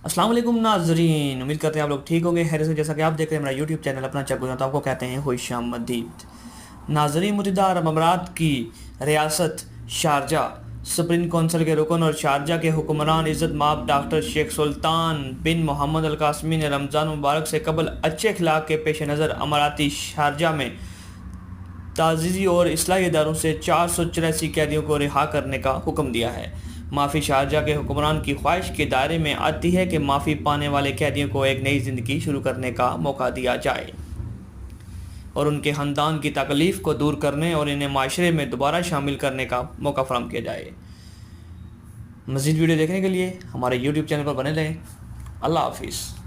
السلام علیکم ناظرین، امید کرتے ہیں آپ لوگ ٹھیک ہوں گے، خیریت سے۔ جیسا کہ آپ دیکھ رہے ہیں میرا یوٹیوب چینل اپنا چک گزرتا، آپ کو کہتے ہیں خوش آمدید۔ ناظرین، متحدہ عرب امارات کی ریاست شارجہ سپریم کونسل کے رکن اور شارجہ کے حکمران عزت مآب ڈاکٹر شیخ سلطان بن محمد القاسمی نے رمضان مبارک سے قبل اچھے اخلاق کے پیش نظر اماراتی شارجہ میں تعزیزی اور اصلاحی اداروں سے 484 قیدیوں کو رہا کرنے کا حکم دیا ہے۔ معافی شارجہ کے حکمران کی خواہش کے دائرے میں آتی ہے کہ معافی پانے والے قیدیوں کو ایک نئی زندگی شروع کرنے کا موقع دیا جائے اور ان کے خاندان کی تکلیف کو دور کرنے اور انہیں معاشرے میں دوبارہ شامل کرنے کا موقع فراہم کیا جائے۔ مزید ویڈیو دیکھنے کے لیے ہمارے یوٹیوب چینل پر بنے رہیں۔ اللہ حافظ۔